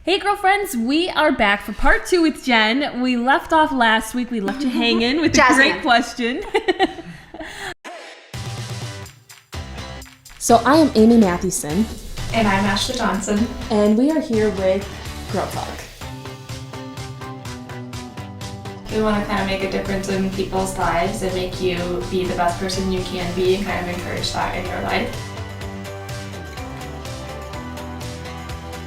Hey girlfriends, we are back for part 2 with Jen. We left off last week. We left you hanging with a great question. So I am Amy Mathewson. And I'm Ashley Johnson. And we are here with Girl Talk. We want to kind of make a difference in people's lives and make you be the best person you can be and kind of encourage that in your life.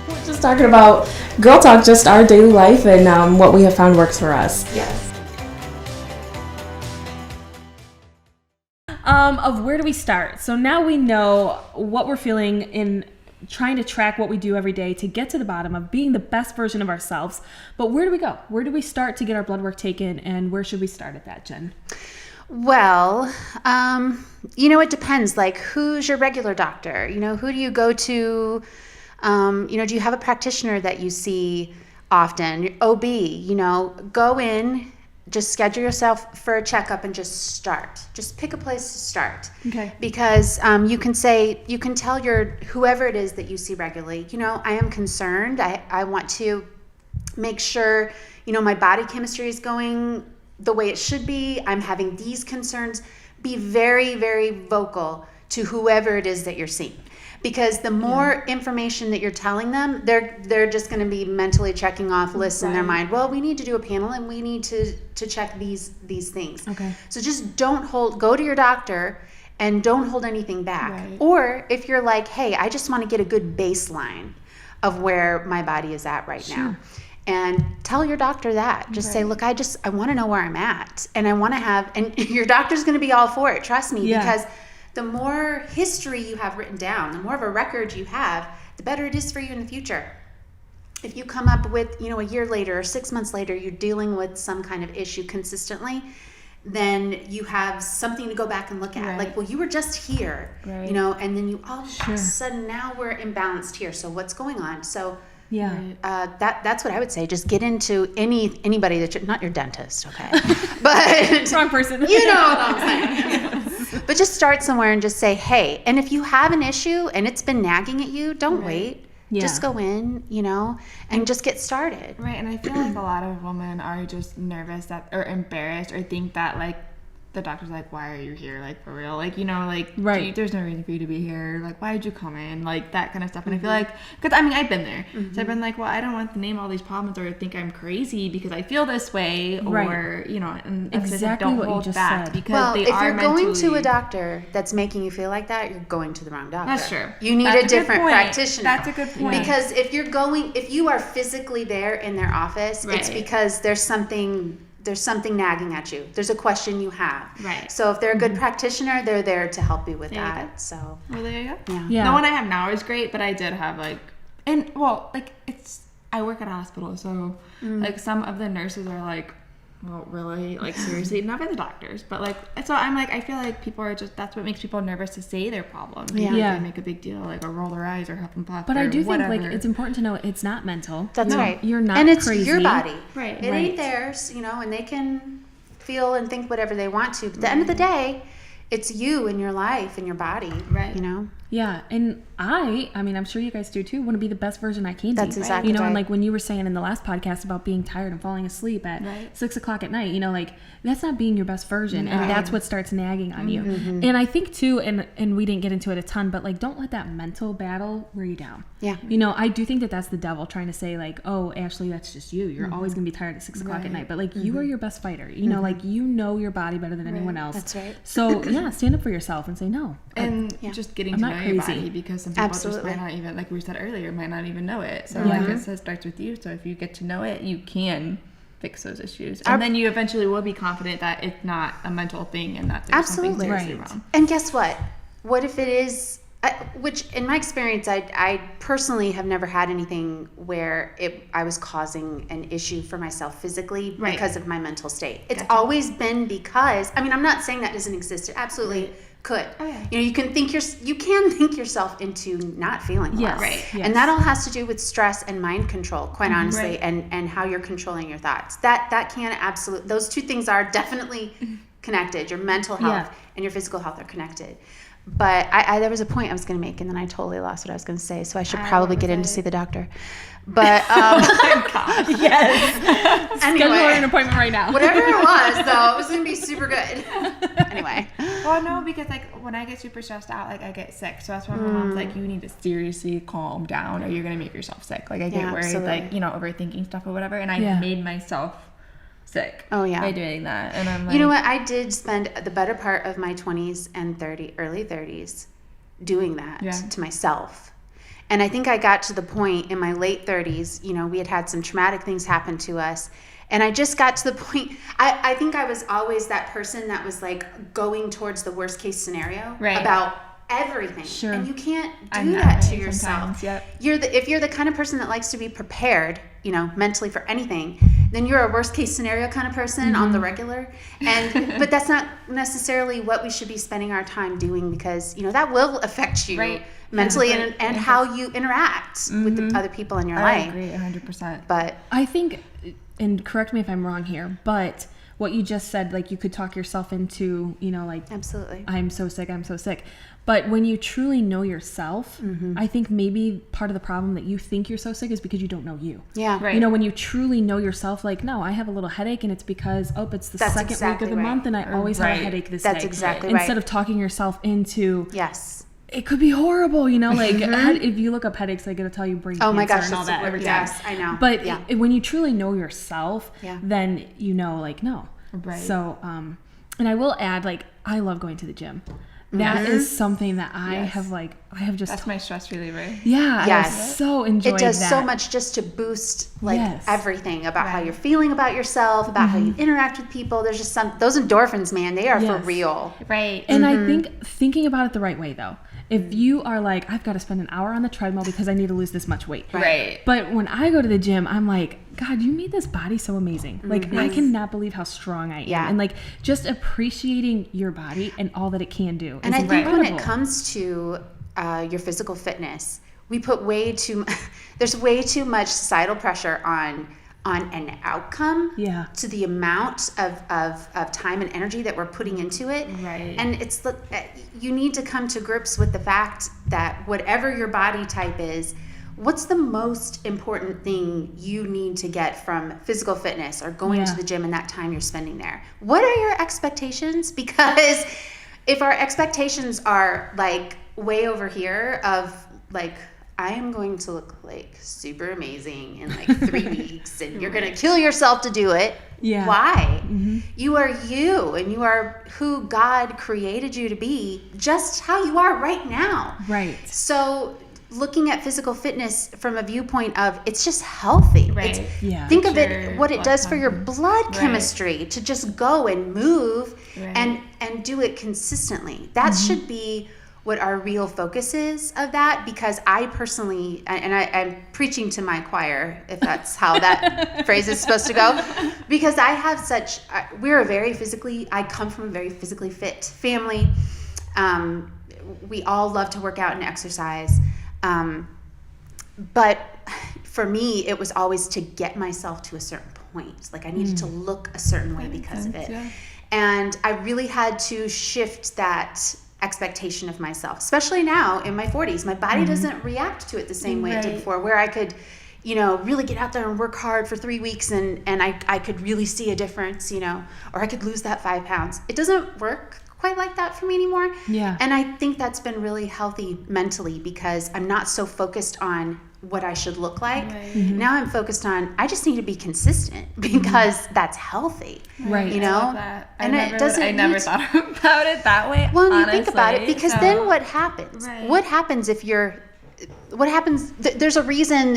We're just talking about Girl Talk, just our daily life and what we have found works for us. Yes. Of where do we start? So now we know what we're feeling in trying to track what we do every day to get to the bottom of being the best version of ourselves. But where do we go? Where do we start to get our blood work taken, and where should we start at that, Jen? Well, it depends. Like, who's your regular doctor? Who do you go to? Do you have a practitioner that you see often? Your OB, go in, just schedule yourself for a checkup and just start. Just pick a place to start. Okay. Because you can tell whoever it is that you see regularly, I am concerned. I want to make sure, my body chemistry is going the way it should be. I'm having these concerns. Be very, very vocal to whoever it is that you're seeing. Because the more information that you're telling them, they're just going to be mentally checking off lists in their mind. Well, we need to do a panel and we need to check these things. Okay. So just go to your doctor and don't hold anything back. Right. Or if you're like, hey, I just want to get a good baseline of where my body is at right now. And tell your doctor that. Just say, look, I want to know where I'm at. And I want to and your doctor's going to be all for it. Trust me, because the more history you have written down, the more of a record you have, the better it is for you in the future. If you come up with, a year later or 6 months later, you're dealing with some kind of issue consistently, then you have something to go back and look at. Right. Like, well, you were just here, Right. and then you all of a sudden now we're imbalanced here. So what's going on? So that's what I would say. Just get into anybody that not your dentist, okay? But Wrong person. You know what I'm saying. But just start somewhere and just say, hey. And if you have an issue and it's been nagging at you, don't wait. Yeah. Just go in, and just get started. Right, and I feel like a lot of women are just nervous or embarrassed or think that, like, the doctor's like, why are you here? Like, for real? Like, right. There's no reason for you to be here. Like, why did you come in? Like, that kind of stuff. And I feel like, because, I've been there. So I've been like, well, I don't want to name all these problems or think I'm crazy because I feel this way. Right. Or, and exactly don't what you hold just back said. because they if are you're going to mentally- a doctor that's making you feel like that, you're going to the wrong doctor. That's true. You need That's a good different point. practitioner. That's a good point. Because if you are physically there in their office, it's Right. because there's something nagging at you. There's a question you have. Right. So if they're a good practitioner, they're there to help you with There you that. go. So Well, there you go. yeah. Yeah. The one I have now is great, but I did have I work at a hospital, so like some of the nurses are like, well, really, like seriously, not by the doctors, but like, so I'm like, I feel like people are that's what makes people nervous to say their problem. Yeah. Because Yeah. They make a big deal, like, or roll their eyes or huff and puff. But or I do whatever. think, it's important to know it's not mental. That's right. You're not and it's crazy. your body. Right. It Right. ain't theirs, and they can feel and think whatever they want to. But at the end of the day, it's you and your life and your body. Right. Yeah, and I'm sure you guys do too, want to be the best version I can be. That's exactly And right. like when you were saying in the last podcast about being tired and falling asleep at 6 o'clock at night, like that's not being your best version. And that's what starts nagging on you. And I think too, and we didn't get into it a ton, but like, don't let that mental battle wear you down. Yeah. I do think that that's the devil trying to say like, oh, Ashley, that's just you. You're always going to be tired at 6 o'clock at night. But like, you are your best fighter. Like, your body better than anyone else. That's right. So yeah, stand up for yourself and say no. And just getting I'm to not know your crazy. body, because some people just Absolutely. might not even, like we said earlier, might not even know it. So Yeah. like it says, starts with you. So if you get to know it, you can fix those issues, and then you eventually will be confident that it's not a mental thing and that there's Absolutely. something seriously Right. wrong. And guess what? What if it is, which in my experience, I personally have never had anything where I was causing an issue for myself physically Right. because of my mental state. It's Gotcha. always been because, I'm not saying that doesn't exist. It absolutely could. Oh, yeah. You can think yourself into not feeling well. Yes. Right. Yes. And that all has to do with stress and mind control, quite honestly, Right. and how you're controlling your thoughts. That can those two things are definitely connected. Your mental health and your physical health are connected. But I there was a point I was going to make, and then I totally lost what I was going to say. So I should probably get in to see the doctor. But yes. Schedule an appointment right now. Whatever it was, though, it was going to be super good. Anyway. Well, no, because like when I get super stressed out, like I get sick. So that's why my mom's like, you need to seriously calm down, or you're going to make yourself sick. Like I get worried, like overthinking stuff or whatever, and I made myself sick. Oh yeah. By doing that, and I'm like, you know what? I did spend the better part of my 20s and early 30s doing that to myself. And I think I got to the point in my late 30s, we had some traumatic things happen to us. And I just got to the point, I think I was always that person that was like going towards the worst case scenario about everything. Sure. And you can't do that to yourself. Yep. If you're the kind of person that likes to be prepared, mentally for anything, then you're a worst case scenario kind of person on the regular. But that's not necessarily what we should be spending our time doing, because, that will affect you mentally and how you interact with the other people in your life. I agree 100%. But I think, and correct me if I'm wrong here, but what you just said, like you could talk yourself into, like, absolutely, I'm so sick. But when you truly know yourself, I think maybe part of the problem that you think you're so sick is because you don't know you. Yeah. Right. When you truly know yourself, like, no, I have a little headache and it's because, it's the second week of the month and I always have a headache this day. That's exactly right. Instead of talking yourself into, yes, it could be horrible, like if you look up headaches, they gotta tell you brain cancer my gosh, and all that every time. Yes, I know. But when you truly know yourself, then like, no. Right. So, and I will add, like, I love going to the gym. That is something that I have just. That's my stress reliever. Yeah. Yes. I so enjoy that. It does so much just to boost everything about how you're feeling about yourself, about how you interact with people. There's just those endorphins, man, they are for real. Right. And I think thinking about it the right way, though. If you are like, I've got to spend an hour on the treadmill because I need to lose this much weight. Right. But when I go to the gym, I'm like, God, you made this body so amazing. Like, I cannot believe how strong I am. Yeah. And like, just appreciating your body and all that it can do. And I think when it comes to your physical fitness, we put there's way too much societal pressure on an outcome to the amount of time and energy that we're putting into it. Right. And you need to come to grips with the fact that whatever your body type is, what's the most important thing you need to get from physical fitness or going to the gym and that time you're spending there? What are your expectations? Because if our expectations are like way over here of like, I am going to look like super amazing in like 3 weeks and you're going to kill yourself to do it. Yeah. Why? You are you, and you are who God created you to be, just how you are right now. Right. So looking at physical fitness from a viewpoint of it's just healthy. Right. Think of it, what it does for your blood chemistry to just go and move and do it consistently. That should be what our real focus is of that, because I personally, and I'm preaching to my choir, if that's how that phrase is supposed to go, because I have I come from a very physically fit family. We all love to work out and exercise. But for me, it was always to get myself to a certain point. Like I needed to look a certain way because of it. Yeah. And I really had to shift that expectation of myself, especially now in my 40s. My body doesn't react to it the same way it did before, where I could, really get out there and work hard for 3 weeks and I could really see a difference, or I could lose that 5 pounds. It doesn't work quite like that for me anymore. Yeah. And I think that's been really healthy mentally, because I'm not so focused on what I should look like. Right. Now I'm focused on, I just need to be consistent, because that's healthy. Right. I love that. And I never thought about it that way. Well, honestly, you think about it, because then what happens? Right. What happens if there's a reason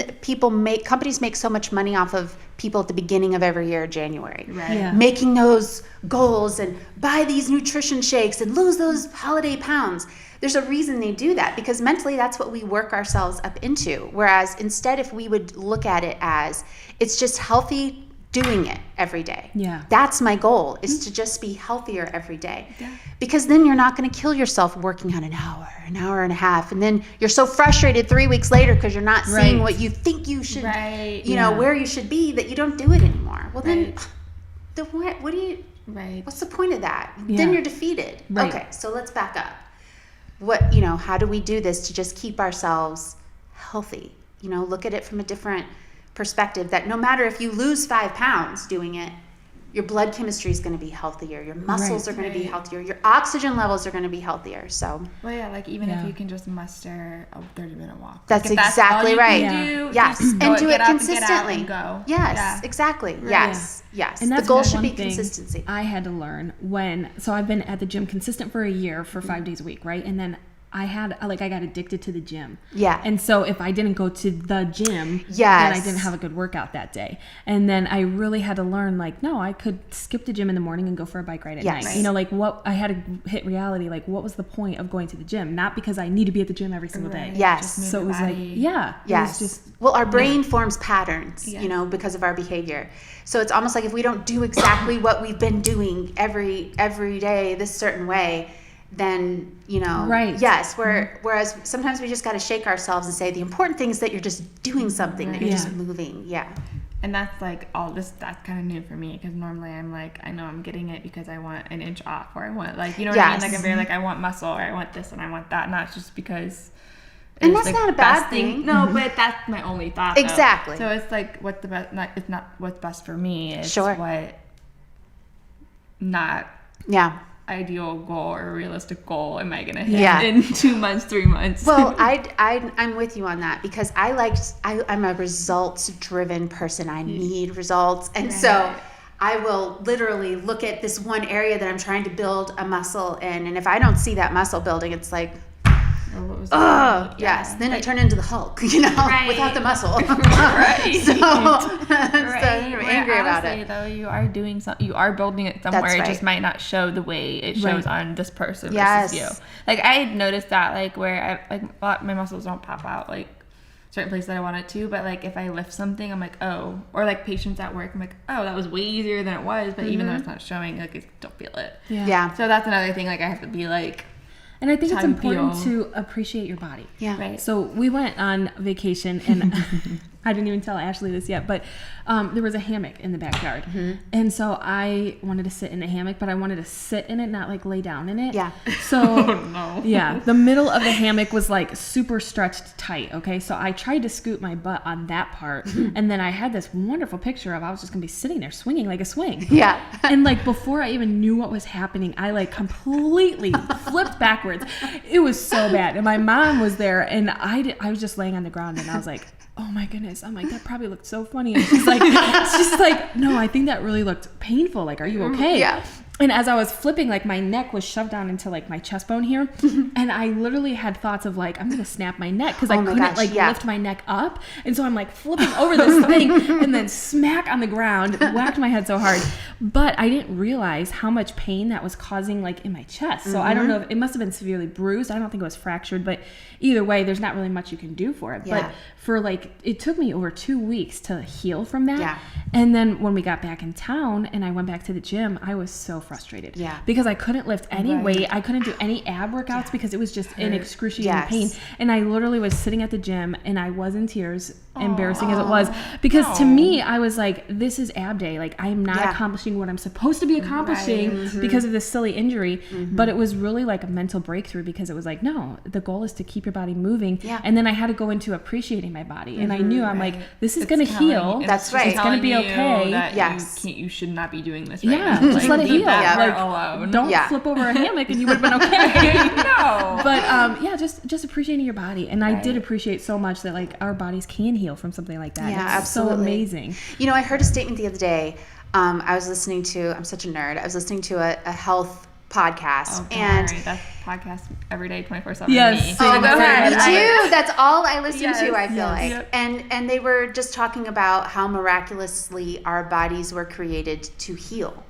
companies make so much money off of people at the beginning of every year, January. Right. Yeah. Making those goals and buy these nutrition shakes and lose those holiday pounds. There's a reason they do that, because mentally that's what we work ourselves up into. Whereas instead, if we would look at it as it's just healthy doing it every day. Yeah. That's my goal, is to just be healthier every day. Yeah. Because then you're not going to kill yourself working on an hour and a half. And then you're so frustrated 3 weeks later because you're not seeing what you think you should, where you should be, that you don't do it anymore. Well, then what do you, what's the point of that? Yeah. Then you're defeated. Right. Okay, so let's back up. how do we do this to just keep ourselves healthy? Look at it from a different perspective, that no matter if you lose 5 pounds doing it, your blood chemistry is going to be healthier, your muscles are going to be healthier, your oxygen levels are going to be healthier. So even if you can just muster a 30-minute walk, that's exactly right. Yes, and do it consistently. And go. Yes, exactly. Yes. And that's the goal should be one thing consistency. I had to learn so I've been at the gym consistent for a year for 5 days a week, right? And then I got addicted to the gym. Yeah. And so if I didn't go to the gym, yes, then I didn't have a good workout that day. And then I really had to learn, no, I could skip the gym in the morning and go for a bike ride at night. Right. I had to hit reality, what was the point of going to the gym? Not because I need to be at the gym every single day. Yes. So it was yes. Well, our brain forms patterns, because of our behavior. So it's almost like if we don't do exactly what we've been doing every day this certain way, then right. Yes, whereas sometimes we just got to shake ourselves and say the important thing is that you're just doing something, that you're just moving. And that's that's kind of new for me, because normally I'm I know I'm getting it because I want an inch off, or I want what I mean, I'm very I want muscle, or I want this and I want that, not just because. And that's not a bad thing. No, but that's my only thought. Exactly. So it's what's the best? It's not what's best for me. It's what not. Yeah. Ideal goal or realistic goal am I gonna hit in 2 months, 3 months? Well, I'm with you on that, because I'm a results driven person. I need results, and so I will literally look at this one area that I'm trying to build a muscle in, and if I don't see that muscle building, it's yes. Then it turned into the Hulk, without the muscle. Right. So I'm angry about it. Though you are doing something, you are building it somewhere. Right. It just might not show the way it shows on this person versus you. I noticed that, where my muscles don't pop out certain places that I want it to, but if I lift something, I'm oh, or patients at work, I'm oh, that was way easier than it was, but even though it's not showing, I don't feel it. Yeah. So that's another thing. I have to be and I think it's important to appreciate your body. Yeah. Right. So we went on vacation, and I didn't even tell Ashley this yet, but there was a hammock in the backyard. Mm-hmm. And so I wanted to sit in the hammock, but I wanted to sit in it, not lay down in it. Yeah. So no. Yeah, the middle of the hammock was super stretched tight. Okay. So I tried to scoot my butt on that part. And then I had this wonderful picture of I was just going to be sitting there swinging like a swing. Yeah. And before I even knew what was happening, I completely flipped backwards. It was so bad. And my mom was there, and I was just laying on the ground, and I was oh my goodness. I'm that probably looked so funny. And she's no, I think that really looked painful. Are you okay? Yeah. And as I was flipping, my neck was shoved down into my chest bone here. And I literally had thoughts of I'm going to snap my neck, because I couldn't lift my neck up. And so I'm flipping over this thing and then smack on the ground, whacked my head so hard. But I didn't realize how much pain that was causing in my chest. So I don't know if it must have been severely bruised. I don't think it was fractured, but either way, there's not really much you can do for it. Yeah. But for it took me over 2 weeks to heal from that. Yeah. And then when we got back in town and I went back to the gym, I was so frustrated. Yeah. Because I couldn't lift any weight. I couldn't do any ab workouts because it was just in excruciating pain. And I literally was sitting at the gym and I was in tears, embarrassing as it was. Because to me, I was this is ab day. I'm not accomplishing what I'm supposed to be accomplishing because of this silly injury. But it was really a mental breakthrough, because it was no, the goal is to keep your body moving. Yeah. And then I had to go into appreciating my body. And I knew this is going to heal. That's right. It's going to be okay. Yes. You should not be doing this right now. Just let it heal. Alone. Don't flip over a hammock and you would have been okay. No. But just appreciating your body. And I did appreciate so much that our bodies can heal from something like that. Yeah, it's absolutely. so amazing. I heard a statement the other day. I was listening to, I'm such a nerd, I was listening to a health podcast. That's podcast every day, 24/7. Yes. Go ahead. Me too. That's all I listen to, I feel Yep. And they were just talking about how miraculously our bodies were created to heal.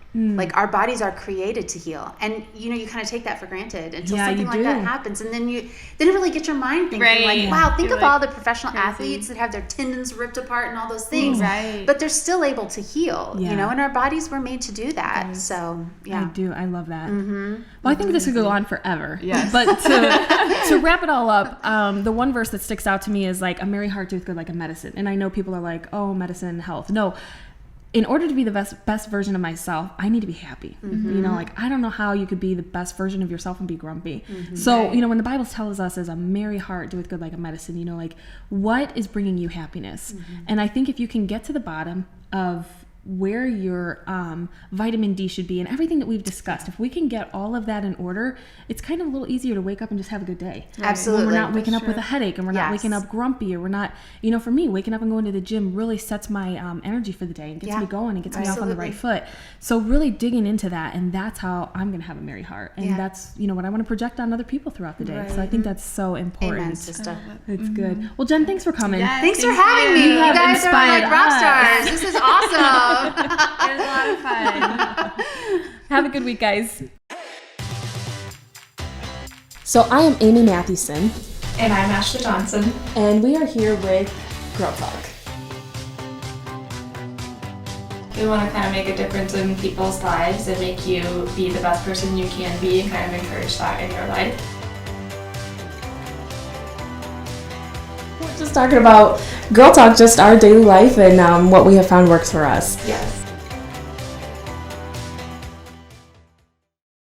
Our bodies are created to heal, and you kind of take that for granted until something like that happens, and then you really get your mind thinking wow, think of all the professional athletes that have their tendons ripped apart and all those things, but they're still able to heal, and our bodies were made to do that. So I do. I love that. Well, I think this could go on forever. Yes. But to wrap it all up, the one verse that sticks out to me is a merry heart doeth good like a medicine, and I know people are oh, medicine, health. No. in order to be the best version of myself, I need to be happy. You know, like, I don't know how you could be the best version of yourself and be grumpy. So, you know, when the Bible tells us, as a merry heart doeth good like a medicine, you know, like, what is bringing you happiness? And I think if you can get to the bottom of where your vitamin D should be and everything that we've discussed, if we can get all of that in order, it's kind of a little easier to wake up and just have a good day. Absolutely. When we're not waking up with a headache, and we're not waking up grumpy, or we're not, you know, for me, waking up and going to the gym really sets my energy for the day and gets me going and gets me off on the right foot. So really digging into that, and that's how I'm going to have a merry heart. And that's, you know, what I want to project on other people throughout the day. So I think that's so important. Amen, sister. It's good. Well, Jen, thanks for coming. Yes, Thanks for having me. You guys are like rock stars. This is awesome. It was a lot of fun. Have a good week, guys. So I am Amy Mathewson. And I'm Ashley Johnson. And we are here with Girl Talk. We want to kind of make a difference in people's lives and make you be the best person you can be and kind of encourage that in your life. We're just talking about Girl Talk, just our daily life and what we have found works for us. Yes.